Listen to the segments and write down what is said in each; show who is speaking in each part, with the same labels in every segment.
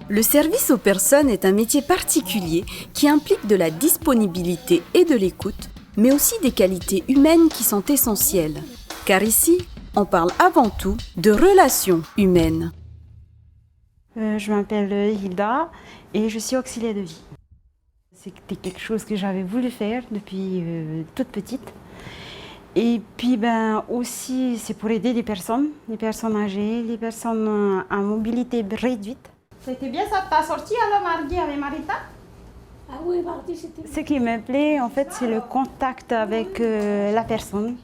Speaker 1: Le service aux personnes est un métier particulier qui implique de la disponibilité et de l'écoute, mais aussi des qualités humaines qui sont essentielles. Car ici, on parle avant tout de relations humaines.
Speaker 2: Je m'appelle Hilda et je suis auxiliaire de vie. C'était quelque chose que j'avais voulu faire depuis toute petite. Et puis aussi, c'est pour aider les personnes âgées, les personnes à mobilité réduite.
Speaker 3: C'était bien ça, t'as sorti alors mardi avec Marita?
Speaker 4: Ah oui, mardi c'était bien.
Speaker 2: Ce qui me plaît, en fait, c'est le contact avec la personne.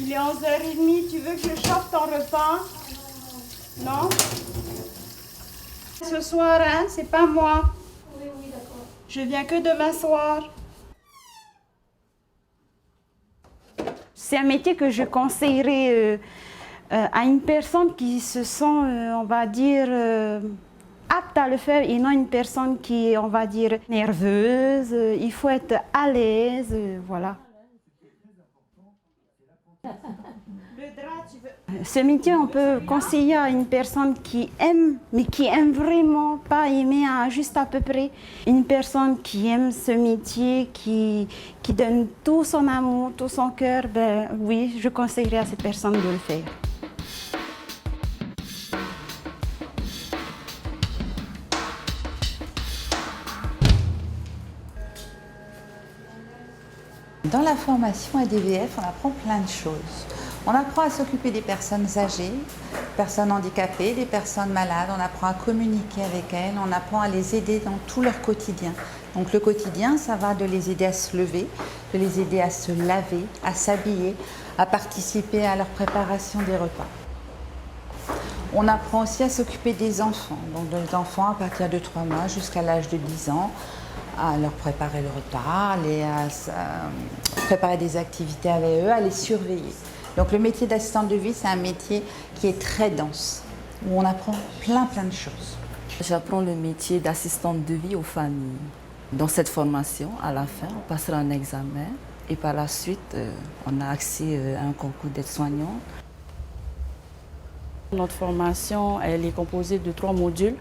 Speaker 3: Il est 11h30, tu veux que je chauffe ton repas? Non? Ce soir, hein, c'est pas moi.
Speaker 4: Oui, d'accord.
Speaker 3: Je viens que demain soir.
Speaker 2: C'est un métier que je conseillerais à une personne qui se sent, on va dire, apte à le faire et non une personne qui est, on va dire, nerveuse. Il faut être à l'aise, voilà. Ce métier, on peut conseiller à une personne qui aime, mais qui aime vraiment, pas aimer juste à peu près. Une personne qui aime ce métier, qui donne tout son amour, tout son cœur, oui, je conseillerais à cette personne de le faire.
Speaker 5: Dans la formation ADVF, on apprend plein de choses. On apprend à s'occuper des personnes âgées, personnes handicapées, des personnes malades. On apprend à communiquer avec elles, on apprend à les aider dans tout leur quotidien. Donc le quotidien, ça va de les aider à se lever, de les aider à se laver, à s'habiller, à participer à leur préparation des repas. On apprend aussi à s'occuper des enfants, donc des enfants à partir de 3 mois jusqu'à l'âge de 10 ans, à leur préparer le repas, à préparer des activités avec eux, à les surveiller. Donc le métier d'assistante de vie, c'est un métier qui est très dense, où on apprend plein de choses.
Speaker 6: J'apprends le métier d'assistante de vie aux familles. Dans cette formation, à la fin, on passera un examen et par la suite, on a accès à un concours d'aide-soignante.
Speaker 7: Notre formation, elle est composée de 3 modules.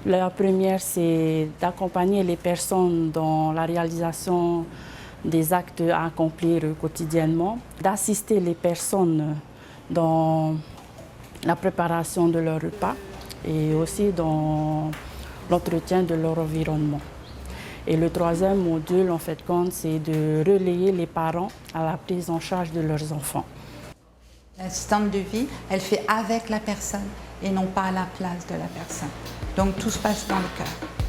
Speaker 7: La première, c'est d'accompagner les personnes dans la réalisation des actes à accomplir quotidiennement, d'assister les personnes dans la préparation de leur repas et aussi dans l'entretien de leur environnement. Et le 3e module, en fait, c'est de relayer les parents à la prise en charge de leurs enfants.
Speaker 5: L'assistante de vie, elle fait avec la personne et non pas à la place de la personne. Donc tout se passe dans le cœur.